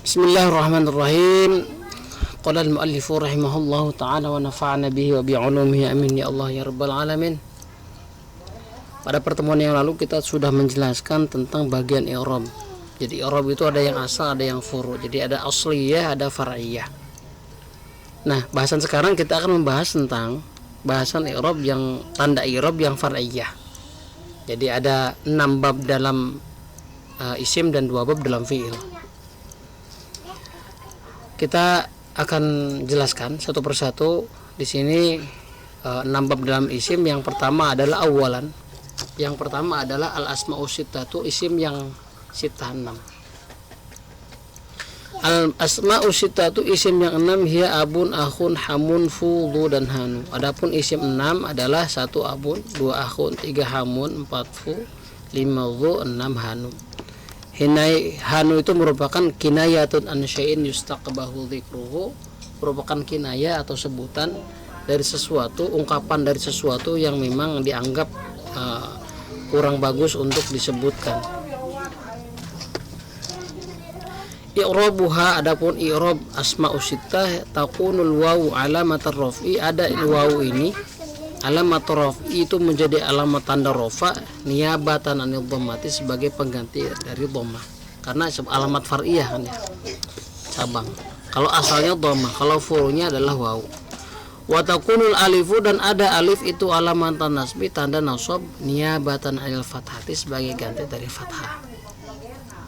Bismillahirrahmanirrahim. Qala al-muallifu rahimahullahu ta'ala wa nafa'ana bihi wa bi'ulumihi amin ya Allah ya rabbal alamin. Pada pertemuan yang lalu kita sudah menjelaskan tentang bagian i'rab. Jadi i'rab itu ada yang asal, ada yang furu'. Jadi ada asliyah, ada far'iyah. Nah, bahasan sekarang kita akan membahas tentang bahasan i'rab yang tanda i'rab yang far'iyah. Jadi ada 6 bab dalam isim dan 2 bab dalam fi'il. Kita akan jelaskan satu persatu di sini 6 bab dalam isim. Yang pertama adalah awalan. Yang pertama adalah al-asma'u sittatu, isim yang sittah 6. Al-asma'u sittatu, isim yang 6, hiya abun, akhun, hamun, fudhu dan hanu. Adapun isim 6 adalah 1 abun, 2 akhun, 3 hamun, 4 fu, 5 dhu, 6 hanu. Hanu itu merupakan kinayatun an syai'in yustaqbahu dzikruhu, merupakan kinayah atau sebutan dari sesuatu, ungkapan dari sesuatu yang memang dianggap kurang bagus untuk disebutkan. I'rabuha, adapun i'rab asma'u sittah, takunul wawu alamatar raf'i, ada wawu ini alamat raf'i itu menjadi alamat tanda rafa niyabatan anil dhammati, sebagai pengganti dari dhammah, karena alamat far'iyah kan ya, cabang. Kalau asalnya dhammah, kalau furunya adalah wawu. Wa takunul alifu, dan ada alif itu alamat nasbi, tanda nasab niyabatan anil fathati, sebagai ganti dari fathah.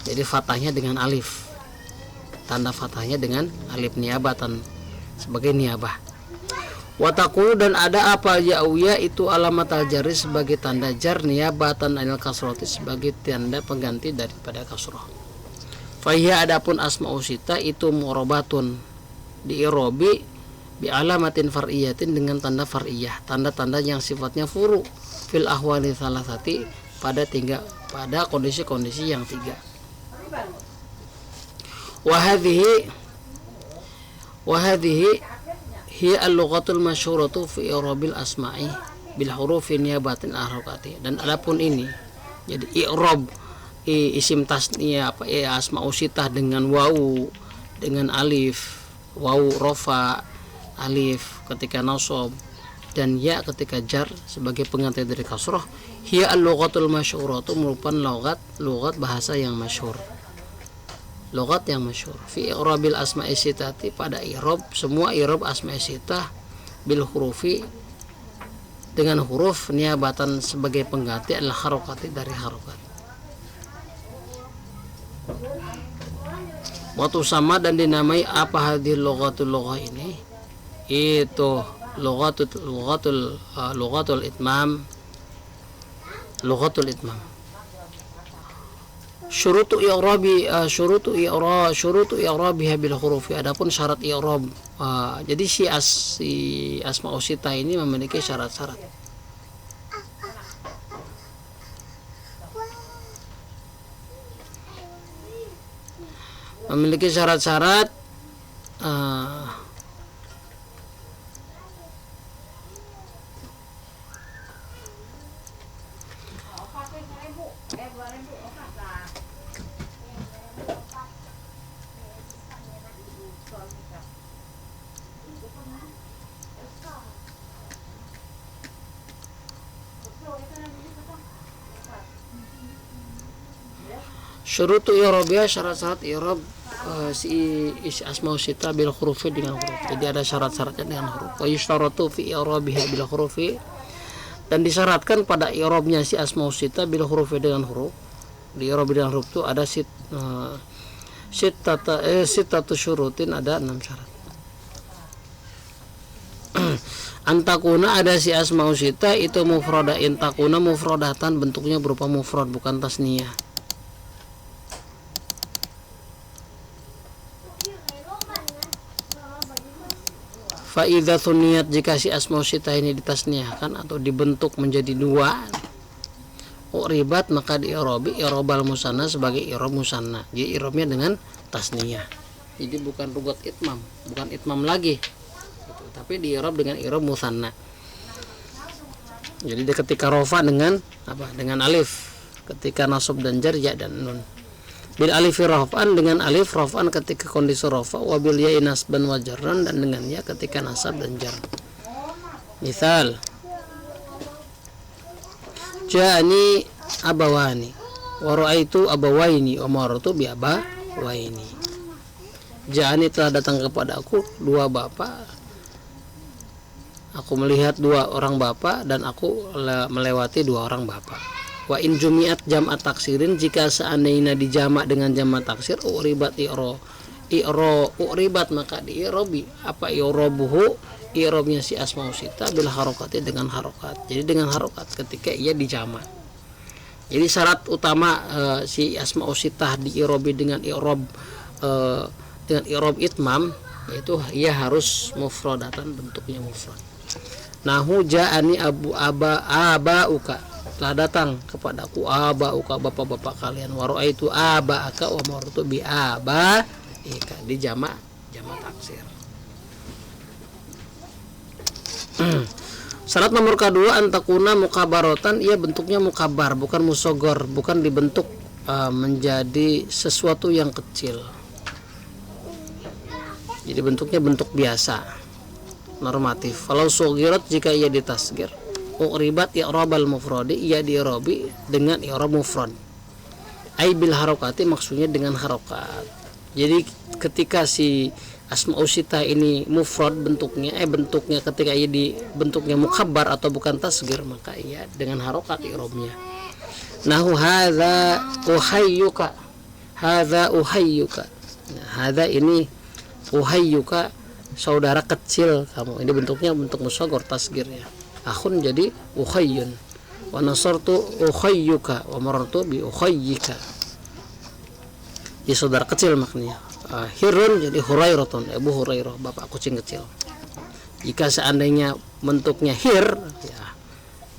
Jadi fathahnya dengan alif, tanda fathahnya dengan alif niyabatan sebagai niyabah. Watakulu, dan ada apa ya'uya itu alamat al-jari, sebagai tanda jar niyabatan anil kasroti, sebagai tanda pengganti daripada kasroh. Fahiyya, adapun asma'u sittah itu mu'robatun, di'irobi bi alamatin far'iyatin, dengan tanda far'iyah, tanda-tanda yang sifatnya furu, fil ahwali salasati, pada kondisi-kondisi yang 3. Wahadhihi hiya al-lughatul masyhuratu fi i'rabil asma'i bil hurufi niyabatin harakati. Dan adapun ini, jadi i'rab isim tasniyah asma'u sittah dengan wawu, dengan alif, wawu rafa, alif ketika nasab, dan ya ketika jar sebagai pengganti dari kasrah. Hiya al-lughatul masyhuratu, merupakan lughat bahasa yang masyhur, logat yang masyhur, fi i'rabil asma'i sittati, pada i'rab semua i'rab asma'i sittah, bil hurufi, dengan huruf, niabatan sebagai pengganti adalah harokati, dari harokat. Waktu sama, dan dinamai apa hadil logatul logah ini, itu logatul itmam, logatul itmam. Syurutu i'rabiha bil hurufi, adapun syarat i'rab. Jadi si asma'u sittah ini memiliki syarat-syarat. Memiliki syarat-syarat syurutu i'rabiha, syarat-syarat i'rab si asma'u sittah bil hurufi, dengan huruf. Jadi ada syarat-syaratnya dengan huruf. Wa yushtaratu fi i'rabiha bil hurufi, dan disyaratkan pada i'rabnya si asma'u sittah bil hurufi, dengan huruf. Di i'rab dengan huruf itu ada sittatu syurutin, ada 6 syarat. Antakuna, ada si asma'u sittah itu mufrada, intakuna mufradatan, bentuknya berupa mufrad bukan tasniyah. Fa'idha thuniyat, jika si asma'u sittah ini ditasniyahkan atau dibentuk menjadi 2, uribat, maka di-i'rabi i'rabal musanna, sebagai i'rab musanna. Jadi i'rabnya dengan tasniyah. Jadi bukan rugat itmam, bukan itmam lagi gitu, tapi di-i'rab dengan i'rab musanna. Jadi ketika rofa dengan apa? Dengan alif, ketika nasab dan jar ya dan nun. bil alif raf'an dengan alif raf'an ketika kondisi rafa, wa bil ya'i nasban wa jarran dan dengan ya ketika nasab dan jar. Misal ja'ani abawani wa ra'aitu abawaini wa marartu bi abawaini. Ja'ani telah datang kepada aku dua bapak, aku melihat dua orang bapak dan aku melewati dua orang bapak. Wa in jumi'at jam'at taksirin, jika seandainya dijamak dengan jamak taksir, uribat uribat maka diirobi. Apa irobuhu? Irobnya si asmaul sita bil harokati dengan harokat. Jadi dengan harokat ketika ia dijamak. Jadi syarat utama si asmaul sita diirobi dengan irob itmam, yaitu ia harus mufradatan, bentuknya mufrad. Nahu ja'ani abauka, telah datang kepadaku abauka, bapak-bapak kalian, wa ra'aitu abaaka wa marartu bi abaika, di jamak taksir. Syarat nomor kedua, antakuna mukabarotan, ia bentuknya mukabar, bukan musogor, bukan dibentuk menjadi sesuatu yang kecil. Jadi bentuknya bentuk biasa, normatif. Kalau sugirat, jika ia ditasgir, uqribat i'rabal mufradi, ia di'irabi dengan i'rab mufrad. Ai bil harokati, maksudnya dengan harokat. Jadi ketika si asmaul sita ini mufrad bentuknya ketika ia di bentuknya mukhabbar atau bukan tasgir, maka ia dengan harokat i'rabnya. Nahu hadza uhayyuka, hadza uhayyuka. Nah, hadza ini uhayyuka, saudara kecil kamu. Ini bentuknya bentuk musagor tasgirnya. Akhun jadi ukhayyun. Wa nasartu ukhayyuka wa marartu bi ukhayyika. Ya saudara kecil maknanya. Hirun jadi Hurairatun, Abu Hurairah, bapak kucing kecil. Jika seandainya bentuknya hir, ya,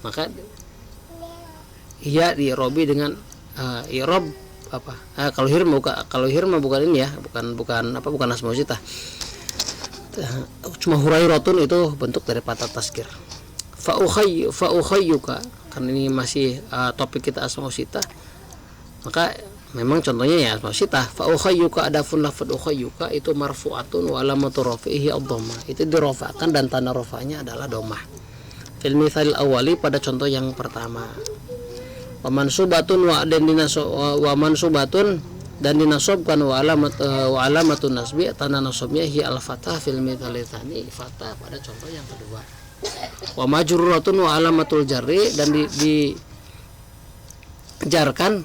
maka ia dirobi dengan irob apa? Kalau hir mah bukan ini ya, bukan asmaul sita. Cuma Hurairatun itu bentuk dari patah tasgir. Fa ukhayyuka, karena ini masih topik kita asmaul sita, maka memang contohnya ya asmaul sita. Fa ukhayyuka, adapun lafaz ukhayyuka itu marfu'atun wa alamatu rafi'ihi ad-dhammah, itu dirafa'kan dan tanda rafa'nya adalah dhammah. Fil mithal awali, pada contoh yang pertama. Wa mansubatun wa mansubatun dan dinasobkan wa alamatun nasbi, tanda nasabnya hi al-fathah fil mithal tsani, fathah pada contoh yang kedua. Wa majruratun wa alamatul jarri, dan dijarkan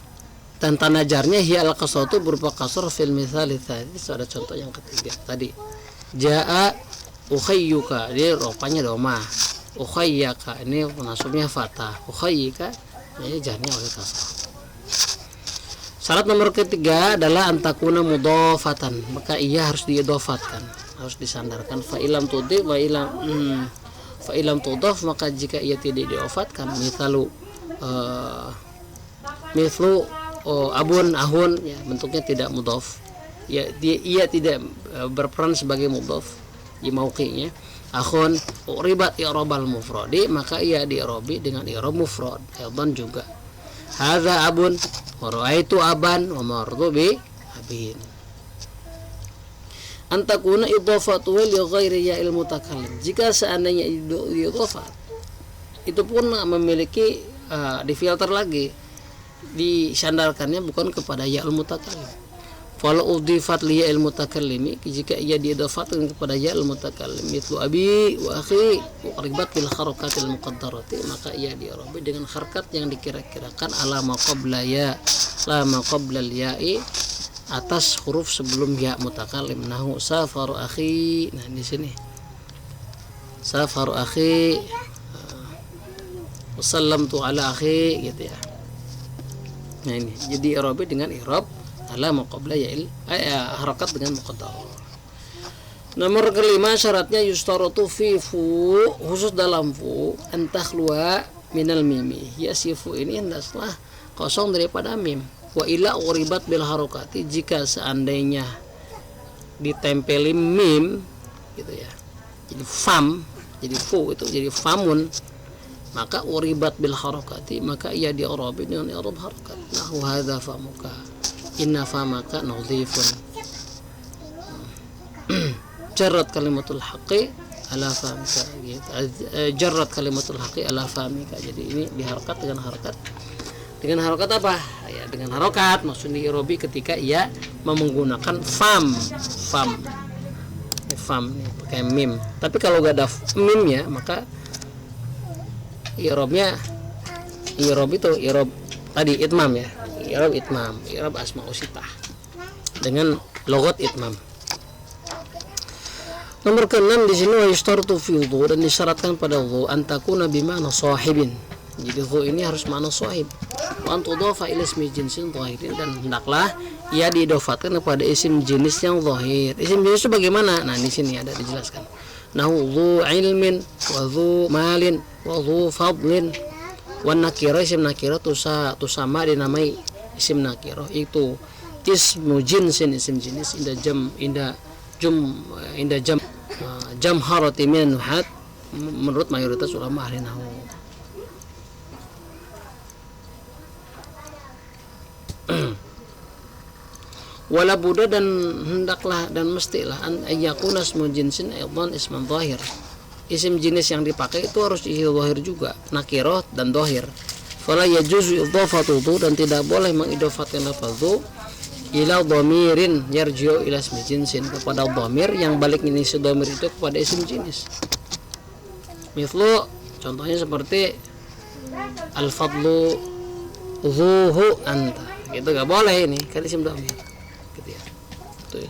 dan tanda jarnya hi al-qasratu berupa kasr fil mithal tsani, pada contoh yang ketiga tadi. Jaa ukhayyuka, dia rupanya dhammah. Ukhayyaka, ini nasabnya fathah. Ukhayyika, ini jarnya oleh kasrah. Syarat nomor ketiga adalah antakuna mudhafatan, maka ia harus diidhafatkan, harus disandarkan. Fa ilam tudhif wa ilam tudhaf, maka jika ia tidak diidhafatkan, mithlu abun ahun, ya, bentuknya tidak mudhaf, ya, ia tidak berperan sebagai mudhaf di mauqi'nya. Akhun uribat i'rabal mufradi, maka ia di'irabi dengan i'rab mufrad aidan juga. Hadza abun wa ra'aitu aban wa marartu bi abin. Antakuna idhafatu li ghairi ya'il mutakallim, jika seandainya idhafat itu pun memiliki difilter lagi, disandarkannya bukan kepada ya'il mutakallim. Falau udhifat li ya'il mutakallimi, jika ia diidhafatkan kepada ya'il mutakallim, mithlu abi wa akhi uqribat bil harakatil muqaddarati, maka ia di'irabi dengan harakat yang dikira-kirakan ala ma qabla ya la ma qabla al ya'i, atas huruf sebelum ya mutakallim. Nahu safaru akhi, nah di sini safaru akhi wa sallamtu ala akhi, gitu ya. Nah ini jadi i'rabi dengan i'rab ala maqabla ya'il, harakat dengan muqaddar. Nomor kelima, syaratnya yustaratu fi fu, khusus dalam fu, antakhluwa minal mimi, ya si fu ini hendaklah kosong daripada mim. Wa ila uribat bil harakati, jika seandainya ditempeli mim, gitu ya, jadi fam, jadi fu itu jadi famun, maka uribat bil harakati, maka ia di'irabi dengan i'rab harakat. Nahu hadza famuka, inna famaka nadhifun. Jarrat kalimatul haqqi ala famika gitu. Jarrat kalimatul haqqi ala famika. Jadi ini diharokat dengan harokat. Dengan harokat apa? Ya dengan harokat maksudnya irobi ketika ia menggunakan fam nih, pakai mim. Tapi kalau gak ada mimnya maka irob itu irob tadi itmam ya. Irob itmam, irob asma'u sittah dengan logot itmam. Nomor ke-6 di sini wa yashtaratu fi wudhu, dan disyaratkan pada wudhu antakuna bima'na sahibin. Jadi wudhu ini harus makna sahib. Wa antudhafa ila ismi jinsin zahirin, dan hendaklah ia diidofatkan kepada isim jenis yang zahir. Isim jenis itu bagaimana? Nah, di sini ada dijelaskan. Nahu dhu ilmin wa dhu malin wa dhu fadlin. Wan nakira, isim nakira tusama dinamai isim nakira itu ismu jinsin, isim jenis inda jam harati min nuhat menurut mayoritas ulama ahli nahwu. Wala buddha, dan hendaklah dan mestilah an ayyakuna ismu jinsin aidan isman zahir. Isim jenis yang dipakai itu harus isim zahir juga, nakirah dan zahir. Fala yajuzu idhafatuhu, dan tidak boleh mengidofatkan lafadhu ila dhamirin yarji'u ila ismi jinsin, kepada dhamir yang balik ini si dhamir itu kepada isim jenis. Mithlu, contohnya seperti al-fadlu zuhu anta, gitu gak boleh, ini kan isim dhamir gitu ya.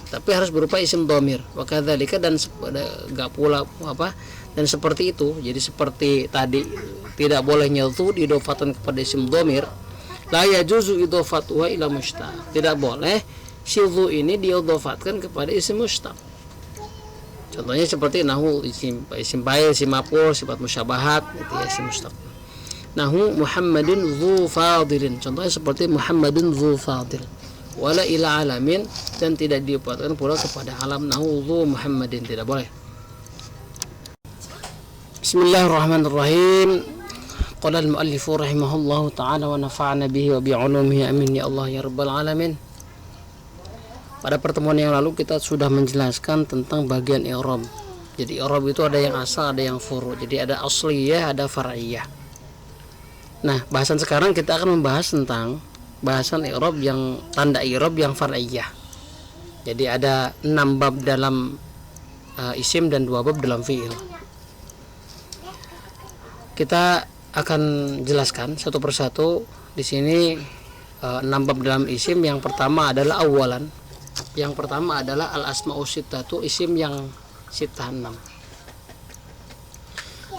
Tapi harus berupa isim dhamir. Wa kadzalika, dan gak pula apa, dan seperti itu. Jadi seperti tadi tidak boleh nyatu diidofatkan kepada isim dhamir. La yajuzu idhafatuha ila mushtaq. Tidak boleh syidhu ini diidhafatkan kepada isim mushtaq. Contohnya seperti nahu isim fa'il, isim maf'ul, sifat musyabahat gitu ya, isim mushtaq. Nahu Muhammadin dzu fadilin. Contohnya seperti Muhammadin dzu fadil. Wala ila alamin, dan tidak diidhafatkan pula kepada alam. Nahu dzu Muhammadin, tidak boleh. Bismillahirrahmanirrahim. Qala al-muallifu rahimahullahu ta'ala wa nafa'ana bihi wa bi'ulumihi amin ya Allah ya rabbal alamin. Pada pertemuan yang lalu kita sudah menjelaskan tentang bagian i'rab. Jadi i'rab itu ada yang asal, ada yang furu'. Jadi ada asliyah, ada far'iyah. Nah, bahasan sekarang kita akan membahas tentang bahasan i'rab yang tanda i'rab yang far'iyah. Jadi ada 6 bab dalam isim dan 2 bab dalam fi'il. Kita akan jelaskan satu persatu di sini 6 bab dalam isim. Yang pertama adalah awalan. Yang pertama adalah al asma'u sittatu, isim yang sittah 6.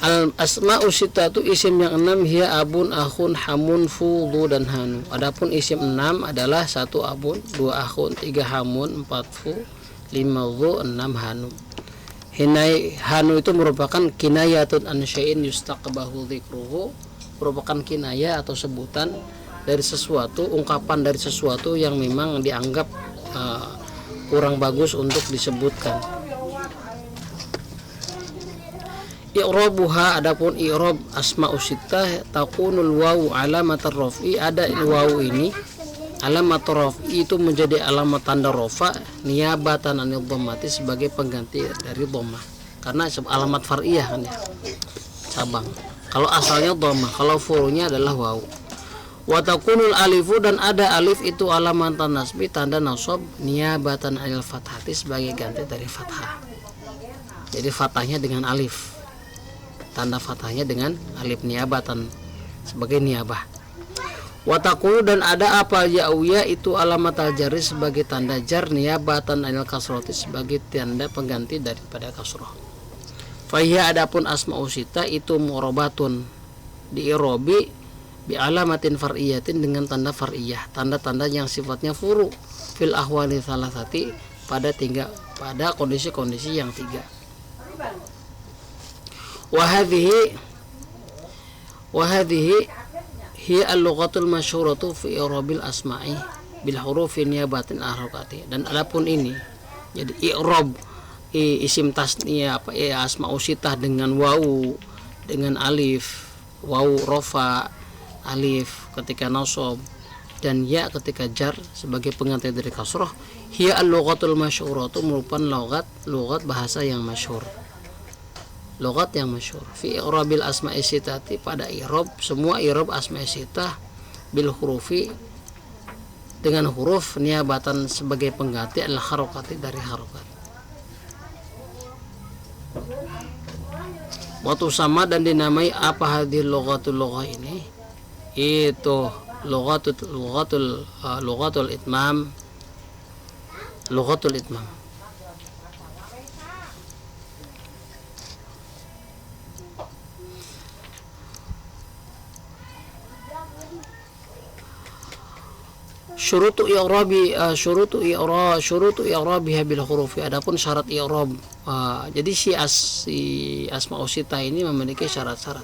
Al asma'u sittatu, isim yang 6 hiya abun, akhun, hamun, fudhu, dan hanu. Adapun isim 6 adalah 1 abun, 2 akhun, 3 hamun, 4 fu, 5 dhu, 6 hanu. Hanu itu merupakan kinayatun an syai'in yustaqbahu dzikruhu, merupakan kinayah atau sebutan dari sesuatu, ungkapan dari sesuatu yang memang dianggap kurang bagus untuk disebutkan. I'rabuha, adapun i'rab asma'u sittah takunul wawu alamatar raf'i, ada wawu ini alamat raf'i itu menjadi alamat tanda rafa niyabatan anil dhammati, sebagai pengganti dari dhammah, karena alamat far'iyah kan ya, cabang. Kalau asalnya dhammah, kalau furunya adalah wawu. Wa takunul alifu, dan ada alif itu alamat nasbi, tanda nasab niyabatan anil fathati, sebagai ganti dari fathah. Jadi fathahnya dengan alif, tanda fathahnya dengan alif niyabatan sebagai niyabah. Watakulu, dan ada apa ya'uya itu alamat al-jari, sebagai tanda jar niyabatan anil kasroti, sebagai tanda pengganti daripada kasroh. Fahiyya, adapun asma'u sittah itu mu'robatun, di'irobi bi alamatin far'iyatin, dengan tanda far'iyah, tanda-tanda yang sifatnya furu, fil ahwali salasati, pada kondisi-kondisi yang 3. Wahadhihi hiya al-lughatul masyhuratu fi i'rabil asma'i bil hurufi niyabatin harakati. Dan adapun ini, jadi i'rab isim tasniyah asma'u sittah dengan wawu, dengan alif, wawu rafa, alif ketika nasab, dan ya ketika jar sebagai pengganti dari kasroh. Hiya al-lughatul masyhuratu, merupakan logat bahasa yang masyhur, logat yang masyhur. Fi i'rabil asma'i sitati, pada i'rab semua i'rab asma'i sitah, bil hurufi, dengan huruf, niabatan sebagai pengganti, adalah harokati, dari harokat. Waktu sama, dan dinamai apa hadil lughatul ini, itu lughatul itmam. Syurutu i'rabiha bil hurufi, adapun syarat i'rab. Jadi si asmaul sitah ini memiliki syarat-syarat.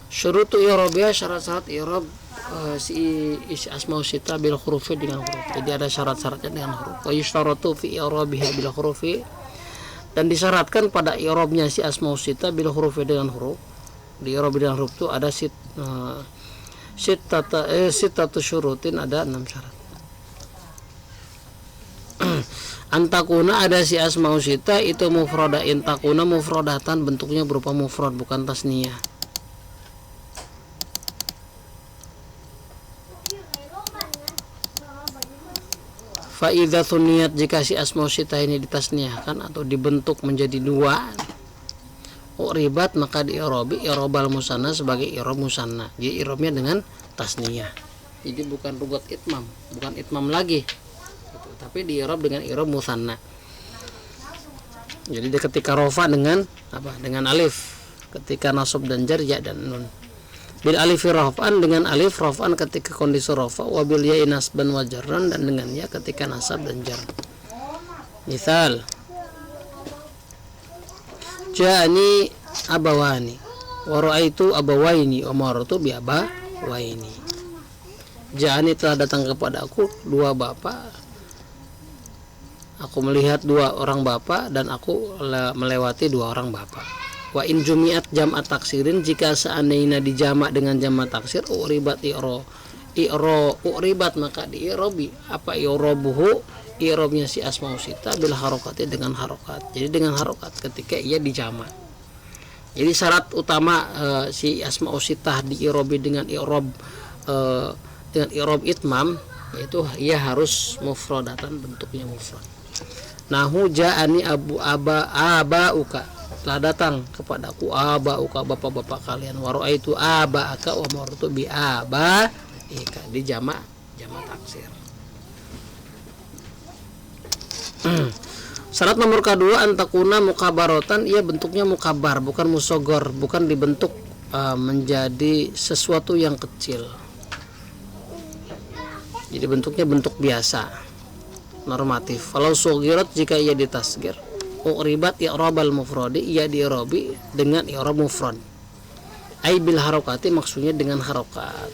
Syurutu i'rabiha, syarat-syarat i'rab si asmaul sitah bil hurufi, dengan huruf. Jadi ada syarat-syaratnya dengan huruf. Wa yushtaratu fi i'rabiha bil hurufi, dan disyaratkan pada i'rabnya si asmaul sitah bil hurufi, dengan huruf. Di i'rab dengan huruf itu ada sittatu syurutin, ada 6 syarat. Antakuna, ada si asmaul sitah itu mufrada, intakuna mufradatan, bentuknya berupa mufrad bukan tasniyah. Fa'idha thuniyat, jika si asmaul sitah ini ditasniyahkan atau dibentuk menjadi 2, u'ribat, maka di i'rabal musanna sebagai i'rab musanna. Jadi i'rabnya dengan tasniyah. Jadi bukan rugot itmam, bukan itmam lagi, tapi di i'rab dengan i'rab musanna. Jadi ketika rofa dengan apa? Dengan alif. Ketika nasab dan jar ya dan nun. Bil alifi raf'an, dengan alif raf'an ketika kondisi rafa, wa bil ya'i nasban wa jarran, dan dengan ya ketika nasab dan jar. Misal, ja'ani abawani wa ra'aitu abawaini wa marartu bi abawaini. Ja'ani, telah datang kepada aku 2 bapak, aku melihat 2 orang bapak, dan aku melewati 2 orang bapak. Wa in jumi'at jam'at taksirin, jika seandainya dijamak dengan jamak taksir, uribat uribat, maka di i'rabi apa i'rabuhu, i'rabnya si asmaul sitah bil harokati, dengan harokat. Jadi dengan harokat ketika ia dijamak. Jadi syarat utama si asmaul sitah di i'rabi dengan i'rab itmam, yaitu ia harus mufradatan, bentuknya mufrad. Nahu ja'ani abauka, telah datang kepadaku abauka, bapak-bapak kalian, wa ra'aitu aba'aka wa marartu bi abaika, di jamak taksir. Syarat nomor kedua, antakuna mukabarotan, ia bentuknya mukabar, bukan musogor, bukan dibentuk menjadi sesuatu yang kecil. Jadi bentuknya bentuk biasa, normatif. Kalau sugirat, jika ia ditasgir, u'ribat i'rabal mufradi, ia di'irabi dengan i'rab mufrad. Ai bil harokati, maksudnya dengan harokat.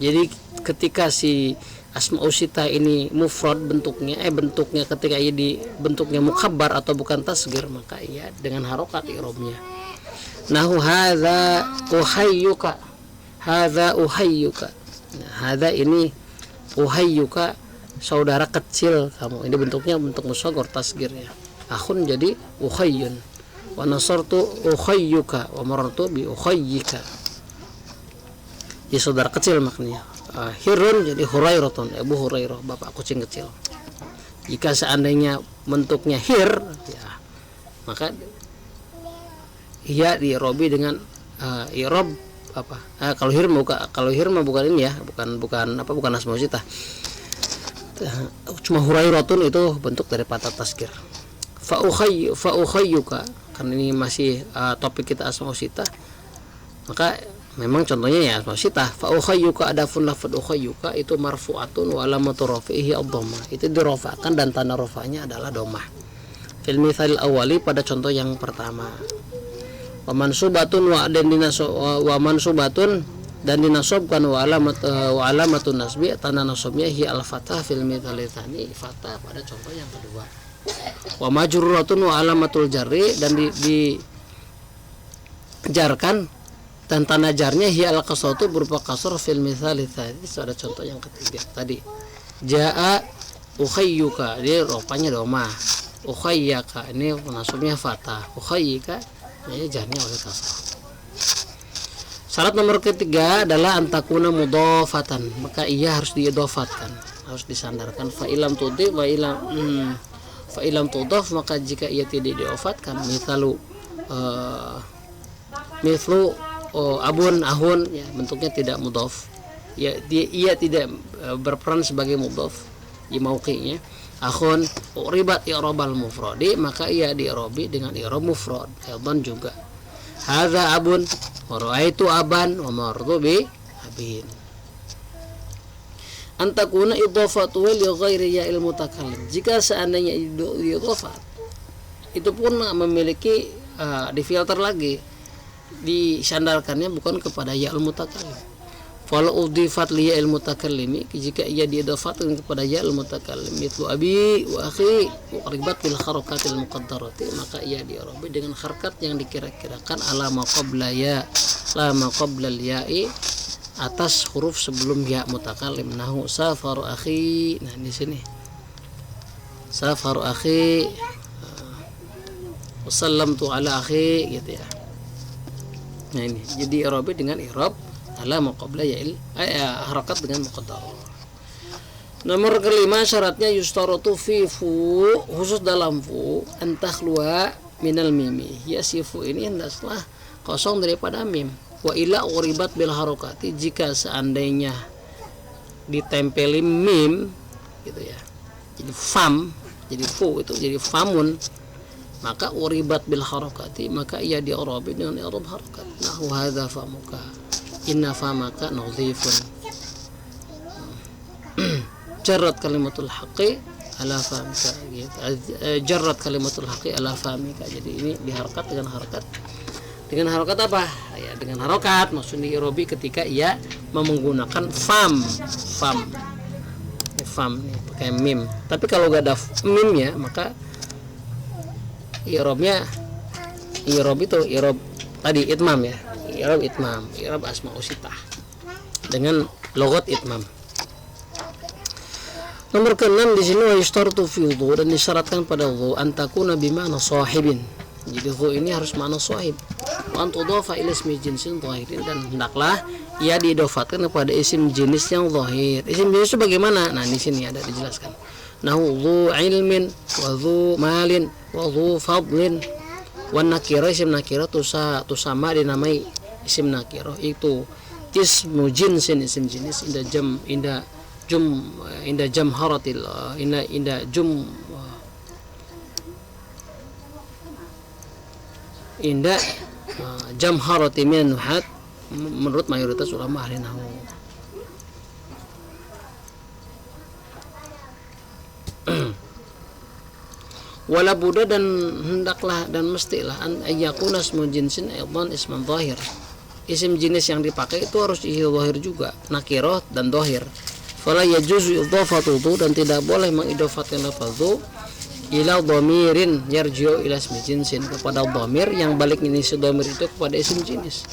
Jadi ketika si asmaul sitah ini mufrad bentuknya ketika ia bentuknya mukabbar atau bukan tasgir, maka ia dengan harokat i'rabnya. Nahu hadza uhayyuka, nah, hadza ini uhayyuka, saudara kecil kamu. Ini bentuknya bentuk musagor, tasgirnya. Akhun jadi ukhayyun, wa nasartu ukhayyuka wa marartu bi ukhayyika. Ya saudara kecil maknanya. Hirun jadi Hurairatun, Abu Hurairah, bapak kucing kecil. Jika seandainya bentuknya hir, ya, maka ia di'irabi dengan i'rab apa? Kalau hir mah bukan ini ya, bukan asmaul sitah. Cuma Hurairatun itu bentuk dari patah tasgir. Fa ukhayyuka, karena ini masih topik kita asmaul sitah, maka memang contohnya ya asmaul sitah. Fa ukhayyuka, adapun lafadz ukhayyuka itu marfu'atun wa alamatu rafihi ad-dhammah, itu dirafa'kan dan tanda rafa'nya adalah dhammah. Fil mithal awali, pada contoh yang pertama. Wa mansubatun dan dinasobkan wa alamatun nasbi, tanda nasabnya hi al-fathah fil mithal tsani, fathah pada contoh yang kedua. Wa majruratun wa alamatul jarri, dan dijarkan dan tanda jarnya hiya al-qasratu berupa kasrah fil mithal tadi. Ada contoh yang ketiga tadi. Jaa ukhayyuka, dia rupanya doma. Ukhayyaka ini nasabnya fathah. Ukhayyika ini jarnya oleh kasrah. Syarat nomor ketiga adalah antakuna mudhafatan, maka ia harus diidhafatkan, harus disandarkan. Fa ilam tudhi wa ilam tudhaf, maka jika ia tidak diidhafatkan, mithlu abun ahun, ya, bentuknya tidak mudhaf, ya, ia tidak berperan sebagai mudhaf di mauqi'nya. Akhun uribat i'rabal mufradi, maka ia di'rabi dengan i'rab mufrad. Aidan juga hadza abun wa ra'aitu aban wa marru bi abin. Antakuna idhafatu li ghairi ya'il mutakallim, jika seandainya idhafat itu pun memiliki difilter lagi, disandarkannya bukan kepada ya'il mutakallim. Falau udhifat li ya'il mutakallimi, jika ia diidhafatkan kepada ya'il mutakallim, mithlu abi wa akhi qaribat bil harakatil muqaddarati, maka ia di'rabi dengan harakat yang dikira-kirakan ala ma qabla ya la ma qabla al ya'i, atas huruf sebelum ya mutakallim. Nahu safaru akhi, nah di sini safaru akhi, wasallamtu ala akhi, gitu ya. Nah ini jadi i'rabi dengan i'rab ala ma qabla ya'il, harakat dengan muqaddar. Nomor kelima syaratnya yustaratu fi fu, khusus dalam fu, antakhluwa minal mimi, ya si fu ini hendaklah kosong daripada mim. Wa ila uribat bil harakati, jika seandainya ditempeli mim gitu ya, jadi fam, jadi fu itu jadi famun, maka uribat bil harakati, maka ia di'rabi dengan i'rab harakat. Nahu hadza famuka, inna famaka nadhifun. Jarrat kalimatul haqqi ala famika, gitu. Jarrat kalimatul haqqi ala famika. Jadi ini diharakat dengan harakat. Dengan harokat apa? Ya, dengan harokat maksudnya i'rabi ketika ia menggunakan fam nih pakai mim. Tapi kalau gak ada mim ya, maka i'rab itu i'rab tadi itmam ya, i'rab itmam, i'rab asmaul sittah dengan logat itmam. Nomor ke-6 di sini wa yustartu fi wudhu, dan disyaratkan pada wudhu antakuna bima'na sahibin. Jadi wudhu ini harus makna sahib. Wa antudhafa ila ismi jinsin zahirin, dan hendaklah ia diidhafatkan kepada isim jenis yang zahir. Isim jenis itu bagaimana? Nah, di sini ada dijelaskan. Nahu dzu ilmin wa dzu malin wa dzu fadlin. Wan nakira, isim nakira tusama dinamai isim nakira itu ismu jinsin, isim jenis inda jamharatil inda jamharati min nuhat, menurut mayoritas ulama ahli nahwu. Wala buddha, dan hendaklah dan mestilah an ayyakuna ismu jinsin aidan isman zahir. Isim jenis yang dipakai itu harus isim zahir juga, nakirah dan zahir. Fala yajuzu idhafatu, dan tidak boleh mengidhafatkan lafadzu ila dhamirin yarji'u ila ismi jinsin, kepada dhamir yang balik ini si dhamir itu kepada isim jenis.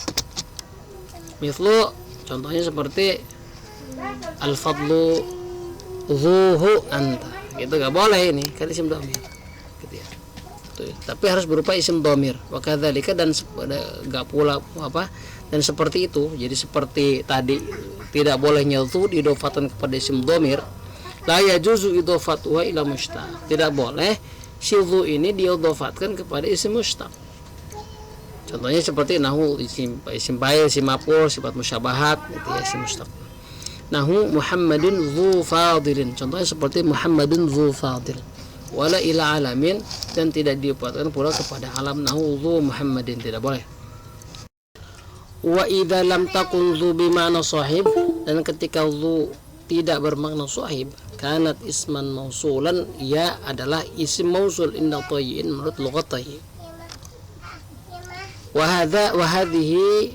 Mithlu, contohnya seperti al-fadlu zuhu anta, gitu gak boleh, ini kan isim dhamir gitu ya. Tapi harus berupa isim dhamir. Wa kadzalika, dan gak pula apa, dan seperti itu. Jadi seperti tadi tidak boleh nyatu diidhafatkan kepada isim dhamir. La yajuzu idhafatuha ila mushtaq, tidak boleh syidhu ini diidhafatkan kepada isim mushtaq. Contohnya seperti nahu isim fa'il, isim maf'ul, sifat musyabahat, itu ya isim mushtaq. Nahu Muhammadin dzu fadilin, contohnya seperti Muhammadin dzu fadil. Wala ila alamin, dan tidak diidhafatkan pula kepada alam. Nahu dzu Muhammadin, tidak boleh. Wa idza lam takun dzu bima'na sahib, dan ketika dzu tidak bermakna sahib, kanat isman mausulan, ia adalah isim mausul inda tayyin, menurut lughat tayyin. Wa hadhihi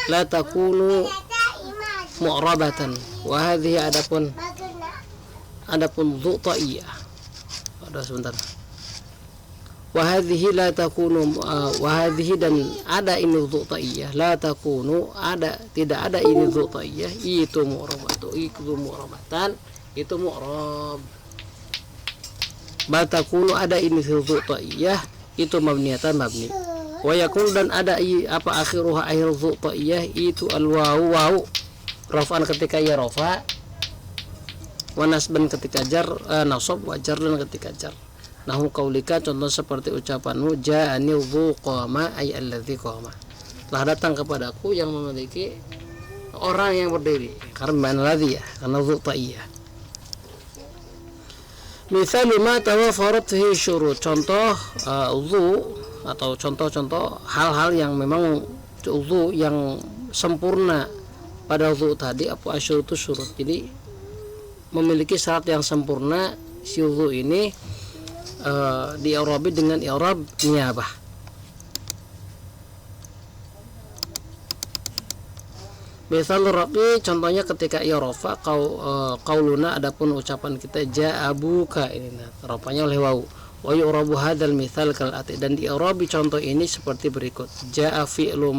la takunu mu'rabatan. Wa hadhihi, adapun dzu ta'iyyah. Ada sebentar. Wahadhihi la takunu wahadhihi dan ada ini dhu ta'iyah, la takunu ada tidak ada ini dhu ta'iyah, itu mu'rabatu itu mu'rabatan itu mu'rab. Bal takunu ada ini dhu ta'iyah itu mabniyatan mabni. Wa yakun dan ada apa akhiruha akhir dhu ta'iyah itu al wawu raf'an ketika ya rafa, wa nasban ketika jar nasab, wa jarran ketika jar. Nahu kaulika contoh seperti ucapanmu ja'ani dhu qama ay alladzi qama, telah datang kepadaku yang memiliki orang yang berdiri, karena mana ladzi ya, karena dhu ta'iyah. Misal ma tawafarat fihi syurut, contoh dhu atau contoh-contoh hal-hal yang memang dhu yang sempurna pada dhu tadi, apa asyurutu syurut, jadi memiliki syarat yang sempurna. Si dhu ini di i'rabi dengan i'rab niyabah. Misal rabi contohnya ketika i'rafa qauluna, adapun ucapan kita ja'abuka, ini rafanya oleh wawu. Wa yu'rabu hadzal mithal kal ati, dan di i'rabi contoh ini seperti berikut. Ja'a fi'lun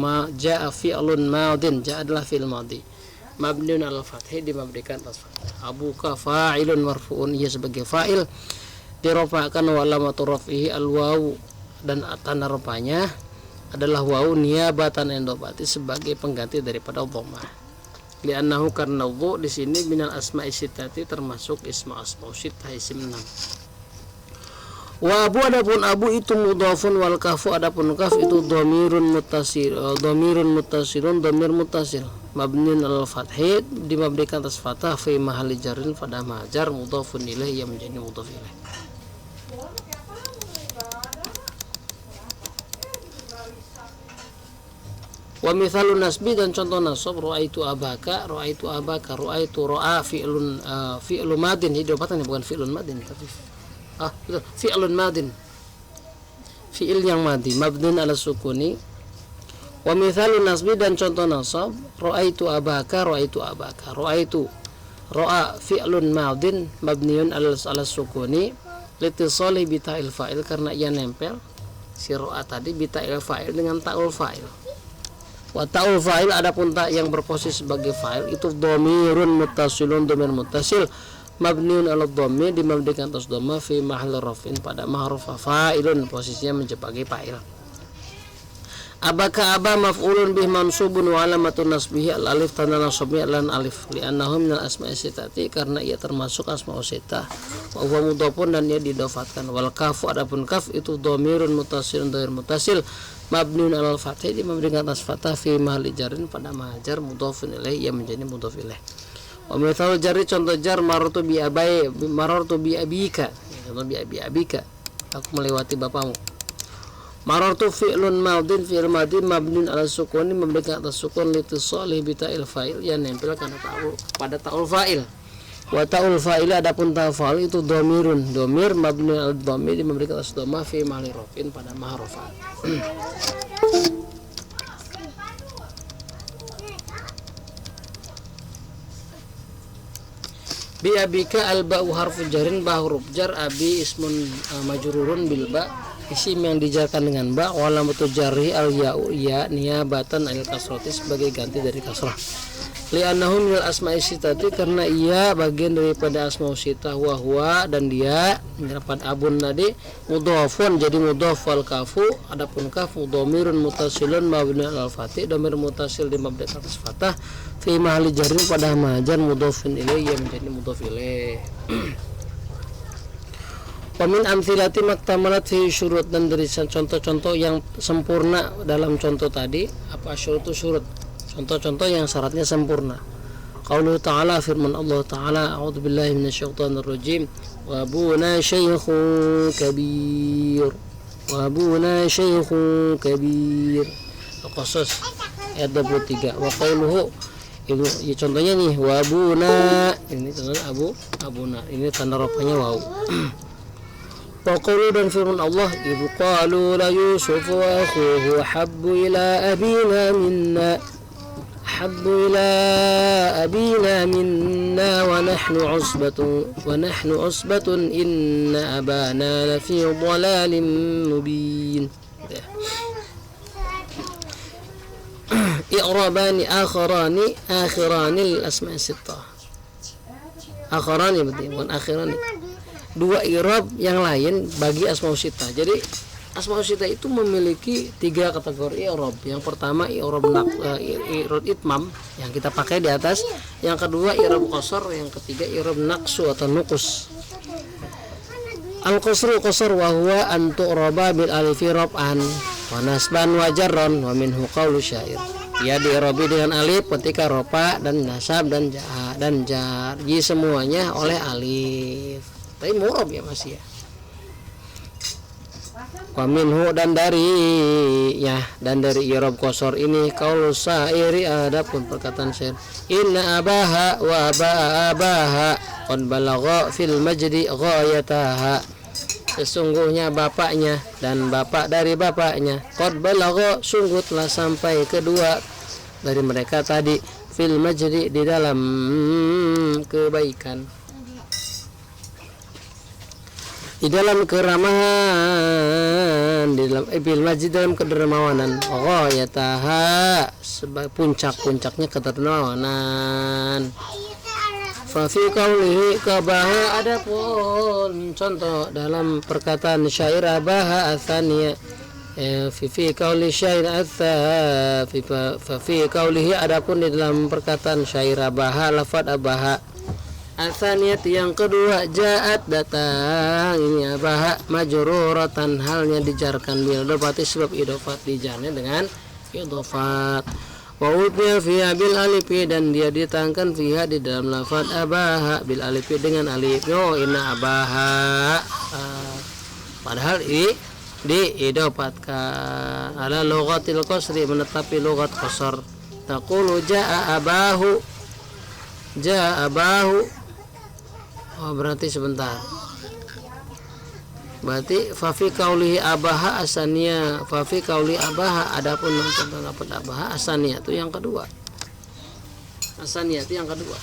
madin, ja'a adalah fi'il madhi mabniun al fathi dimabdikan atas fathah. Abuka fa'ilun marfu'un, ia sebagai fa'il dirofa'kan wa alamatu raf'ihi al wawu, dan tanda rafanya adalah wawu niyabatan endobati sebagai pengganti daripada dhammah. Li'annahu karena dhu di sini minal asma'i sittati termasuk isma sittah isim 6. Wa abu adapun abu itu mudhafun, wal kafu adapun kaf itu dhamirun muttasil, dhamir muttasil mabniun al fathid dimabdikan atas fathah fi mahalli jarrin pada majar mudhafun ilaih yang menjadi mudhaf ilaih. Wa mithalun nasbi dan contoh nasab ra'aitu abaka, ra'a fi'lun madin, ini dapatan bukan fi'lun madin tapi fi'lun madin, fi'il yang madi mabniun ala sukuni. Wa mithalun nasbi dan contoh nasab ra'aitu abaka, ra'aitu ra'a fi'lun madin mabniun ala sukuni litisali bi ta'il fa'il, karena ia nempel si ra'a tadi bi ta'il fa'il dengan ta'ul fa'il. Wa ta'ul fa'il adapun ta yang berposisi sebagai fa'il itu dhamirun muttasilun, dhamir muttasil mabniun ala dhammi dimabdikan atas dhamma fi mahalli raf'in pada mahruf fa'ilun, posisinya menjadi fa'il. Abaka aba maf'ulun bih mansubun wa alamatun nasbihi al alif, tanda nasabnya lan alif, li'annahu minal asma'i sittati karena ia termasuk asma'us sittah, wa huwa mudhafun dan ia didofatkan. Wal kafu adapun kaf itu dhamirun muttasilun, dhamir muttasil mabniun alal fathih dimabdikan atas fathah fi mahalli jarrin pada mahajar mudhafun ilaih yang menjadi mudhaf ilaih. Wa mithal jarri contoh jar marartu bi abika, contoh bi abika aku melewati bapamu. Marartu fi'lun madin, fi'il madin mabniun ala sukuni memberikan atas sukun litisali bi ta'il fa'il yang nempel karena ta'ul pada ta'ul fa'il. Wa ta'ul fa'il adapun ta'ul fa'il itu dhamirun, dhamir mabniun ala dhammi memberikan atas dhamma fi mahalli raf'in pada mahruf. Bi abika al ba'u harfu jarin, ba huruf jar, abi ismun majrurun bil ba, isim yang dijarkan dengan ba, wa alamatu jarri al ya'u ya niyabatan al kasrati sebagai ganti dari kasrah. Li'annahu minal asma'i sittati karena ia bagian daripada asma'us sittah, wa huwa dan dia mendapat abun tadi mudhafun jadi mudhaf, wal kafu adapun kaf dhamirun muttasilun mabniun al fathi, dhamir muttasil dimabdikan atas fathah fi mahalli jarrin pada majar mudhafun ilaih yang menjadi mudhaf ilaih. Wa min amthilati maktamalat fi syurut, dan dari contoh-contoh yang sempurna dalam contoh tadi apa syurut, contoh-contoh yang syaratnya sempurna. Qauluhu ta'ala, firman Allah ta'ala, a'udzubillahi minasyaitonir rajim, wa abuna syaikhun kabir, wa abuna syaikhun kabir. Al-Qasas ayat 23. Wa qauluhu itu ya contohnya nih, wa abuna, ini contohnya abuna, ini tanda rafanya waw. Wa qauluhu dan firman Allah, idh qalu la yusuf wa akhuhu habbu ila abina minna, ahabbu ila abina minna wa nahnu usbatun inna abana lafi dhalalin mubin. I'rabani akhirani lil asma'i sittah. Akhirani berarti bukan akhirani. Dua i'rab yang lain bagi asmaul sittah. Jadi asmaul sittah itu memiliki 3 kategori i'rab. Yang pertama i'rab itmam yang kita pakai di atas, yang kedua i'rab qasar, yang ketiga i'rab naqsu atau nuqus. Al-qasru qasar wa huwa an tu'raba bil alifi rab'an wa nasban wa jarran wa minhu qawlu syair. Ya di'rabi dengan alif ketika rofa dan nasab dan jar. Jadi semuanya oleh alif. Tapi mu'rab ya masih ya. Wa minhu dan dari i'rab qasar ini qaulu syairi, adapun perkataan syair. Inna abaha wa abaha qad balagha fil majdi ghayataha. Sesungguhnya bapaknya dan bapak dari bapaknya qad balagha sungguh telah sampai kedua dari mereka tadi fil majdi di dalam kebaikan, di dalam keramahan, di dalam fil majdi dalam kedermawanan, ghayataha sebagai puncak-puncaknya kedermawanan. Fa fi qawlihi kabaha, adapun contoh dalam perkataan syair abaha athaniya fi qawli syair fa fi qawlihi, adapun di dalam perkataan syair abaha lafad abaha athaniyat yang kedua ja'at datang ini abaha majruratan halnya dijarkan bil idofati sebab idofat dijarnya dengan idofat. Wa utiya fiha bil alifi dan dia ditangkan fiha di dalam lafaz abaha bil alifi dengan alif. Oh inna abaha padahal diidopatkan ala lughatil qasri menetapi lughat qasar. Taqulu jaa abahu oh berarti sebentar, berarti fafi kaulihi abaha asania, fafi kauli abaha, adapun tentang dapat abaha asania itu yang kedua, asania itu yang kedua.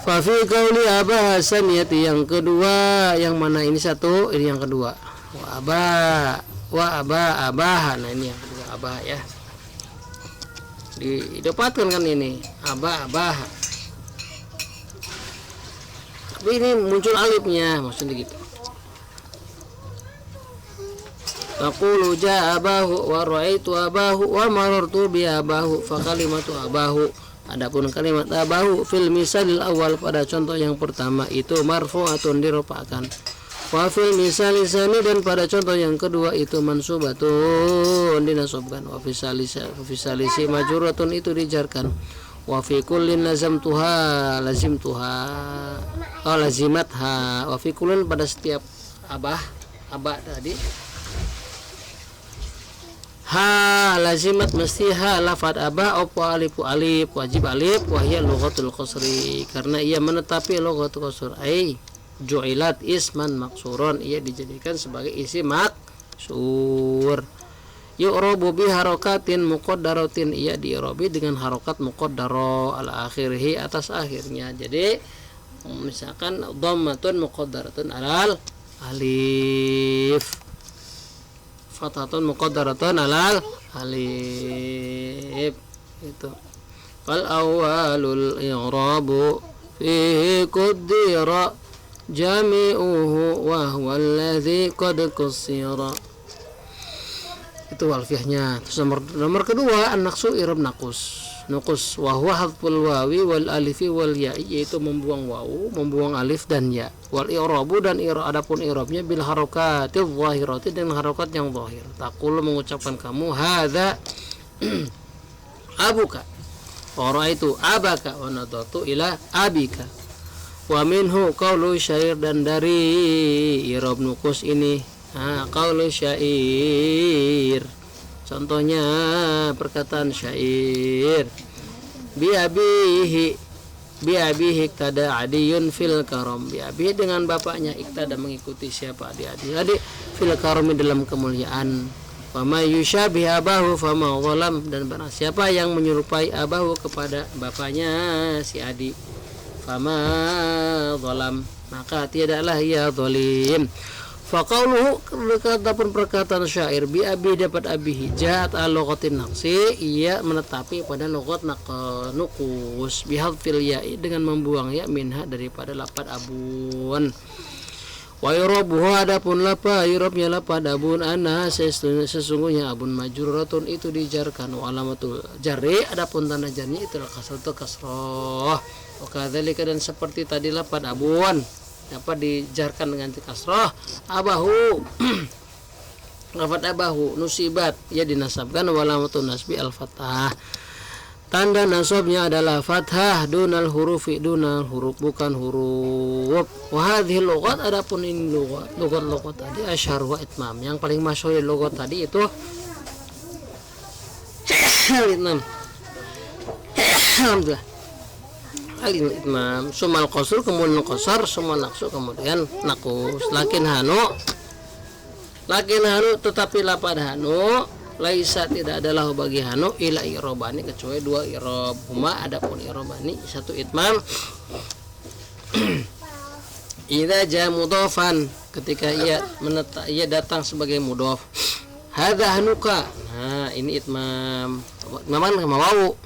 Fafi kauli abaha asania itu yang kedua, yang mana ini satu, ini yang kedua. Wa abaha, nah ini yang kedua abaha ya, didapatkan kan ini abaha, tapi ini muncul alifnya, maksudnya gitu. Taqulu jaa abahu wa ra'aitu abahu wa marartu bi abahu fa kalimatu abahu, adapun kalimat abahu fil misalil awal pada contoh yang pertama itu marfu'atun dirofa'kan, wa fil misali tsani dan pada contoh yang kedua itu mansubatun dinasabkan, wa fi salisi majruratun itu dijarkan, wa fi kullin lazimtuha lazimatha, wa fi kullin pada setiap abah tadi ha lazimat mesti ha lafad abah opo alifu alif wajib alif wahya lughatul qasri, karena ia menetapi lughatul qasr ai ju'ilat isman maksuron, ia dijadikan sebagai isi maksur. Yu'rabu bi harokatin muqaddaratin, ia di'rabi dengan harokat muqaddaro ala akhirih atas akhirnya. Jadi misalkan dhammatun muqaddaratun alal alif, fathatun muqaddaratun alal alif itu. Fal awwalul i'rabu fihi qaddira jami'uhu wa huwa alladhi qad qusira, itu alfiahnya. Terus nomor kedua an-naqsu i'rab nuqus wa huwa hadful wawi wal alifi wal ya'i, yaitu membuang wawu, membuang alif dan ya. Wal i'rabu dan adapun i'rabnya bil harakatil zahirati dengan harokat yang zahir. Taqulu mengucapkan kamu hadza abuka wa ra'aitu abaka wa nadatu ila abika. Wa minhu qaulu syair dan dari i'rab nuqus ini qaulu syair, contohnya perkataan syair biabihi iktada adiyun fil karam, biabihi dengan bapaknya iktada mengikuti siapa adi fil karami dalam kemuliaan, Wa may yusyabih abahu fama zalam, dan barang siapa yang menyerupai abahu kepada bapaknya si adik, fama zalam, maka tidaklah ia zalim. Faqauluhu, adapun perkataan syair, bi abi dapat abihi, jaat al lughatin naqsi, ia menetapi pada lughat nuqus, bihadfil ya'i, dengan membuang ya minha daripada lapad abun. Wa yurabuhu, adapun lapa yurabnya lapad abun, anha sesungguhnya abun majruratun itu dijarkan, wa alamatul jarri, adapun tanda jarnya itu kasratu kasrah. Wa kadzalika, dan seperti tadi lapad abun dapat dijarkan dengan kasrah. Abahu lafad abahu nusibat, ia dinasabkan, walamatun nasbi al-fathah, tanda nasabnya adalah fathah, dunal hurufi, dunal huruf, bukan huruf. Wa hadhihi lughat, adapun ini lughat tadi, asyhar wa itmam, yang paling masyhur lughat tadi itu itmam. Alhamdulillah, al-itmam, sumal qasr, kemudian qasar, sumal naqsu, kemudian naqus. Lakin hanu, tetapi lapad hanu, laisa, tidak adalah bagi hanu, ila irobani, kecuali dua irob. Huma, adapun irobani, satu itmam. Idza ja mudhafan, ketika ia datang sebagai mudhaf. Hadza hanuka, nah ini itmam. Itmaman sama wawu.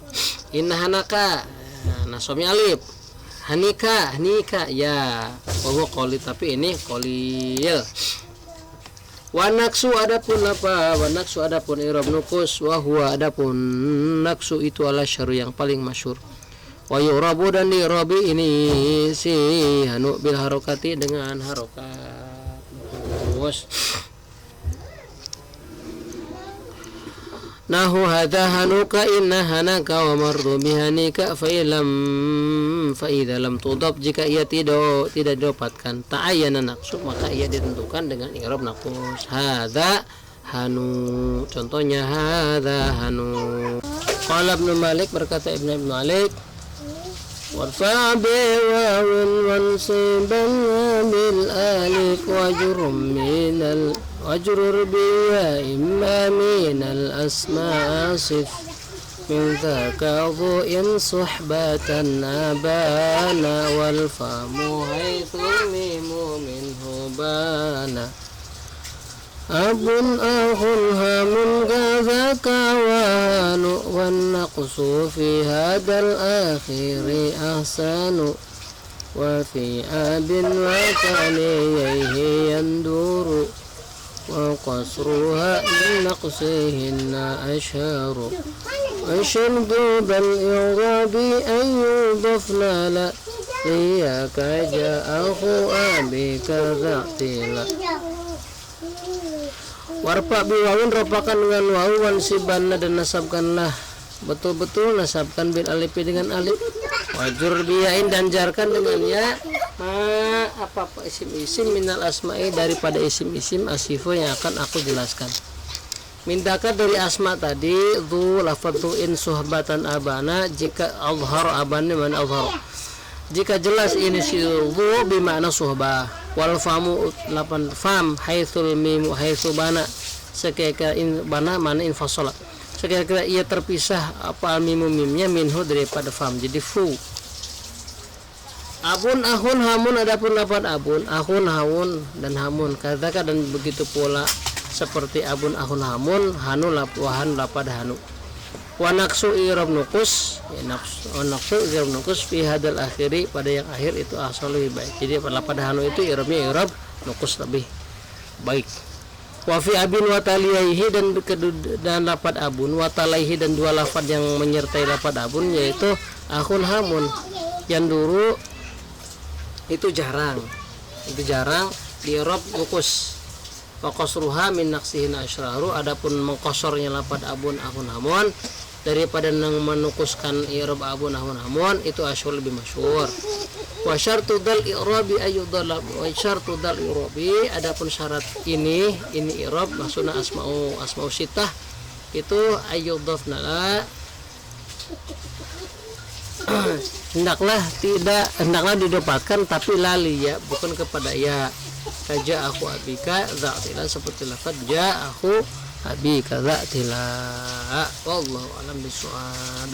Inna hanaka, nasabnya alif. Hanika ya, bahwa qoli, tapi ini qolil. Wa naksu, adapun apa? Wa naksu, adapun i'rab nuqus, wa huwa, adapun naksu itu ala syarr, yang paling masyhur. Wa yurabu, dan i'rabi ini si hanu bil harokati, dengan harokat. Terus nahu hadha hanuka, inna hanaka, wa mardu bihanika, fa idza lam tudab, jika ia tidak didapatkan ta'ayyana naqsu, maka ia ditentukan dengan i'rab naqus. Hadza hanu, contohnya hadza hanu. Qala Ibnu Malik, berkata Ibnu Malik, warfa bi wawin wansiban bil alif wajrum minal wajrur biya imma minal asma asif min dhaka dhu'in suhbatan abana wal famu haithu mimu minhu bana abun akhun hamun gazaka wanu wan naqsu fi hadal akhiri ahsanu wa fi abin wa kaniyaihi yanduru wa qasruha min naqsihinna asharu ashadu bal yugabi an yudafna la iyaka ja'ahu abika za'tila. Warfa biwawin, ropakan dengan wawu, wansibanna, dan nasabkanlah, betul-betul nasabkan bil alif, dengan alif. Wajur biyain, dan jarkan dengan ya. Apa isim-isim minal asma'i, daripada isim-isim asifu yang akan aku jelaskan. Mindaka dari asma tadi, dhu lafadhu in suhbatan abana, jika azhar abana man azhar, jika jelas ini si dhu bimakna suhbah. Wal famu, lapan fam, haitsul mimu haitsu bana, sekira in bana mana infasala, sekira ia terpisah apa mimu mimnya minhu daripada fam, jadi fu. Abun ahun hamun, adapun lapan abun ahun haun dan hamun, kadzaka, dan begitu pula seperti abun ahun hamun, hanu lapuhan lapad hanu. Wa naqsu i'rab nuqus, ya naqsu i'rab nuqus fi hadal akhiri, pada yang akhir itu asal lebih baik. Jadi pada hanu itu i'rabnya i'rab nuqus lebih baik. Wa fi abin wa taliyaihi, dan lapad abun wa talaihi, dan dua lafad yang menyertai lapad abun, yaitu akhun hamun. Yang dulu itu jarang di i'rab nuqus. Wa qasruha min naqsihin asyraru, adapun mengkosornya lapad abun akhun hamun daripada menukuskan i'rab abun ahun hamun, itu asyhur, lebih masyhur. Wa syartu dal i'rabi ayyudallab, wa syartu dal i'rabi, adapun syarat ini i'rab maksudna asma'u sittah itu ayyudafna, hendaklah didapatkan tapi lali ya, bukan kepada ya. Kaja aku abika za'tila, seperti lafaz ja aku abi kadza tila wallahu alam bishawab.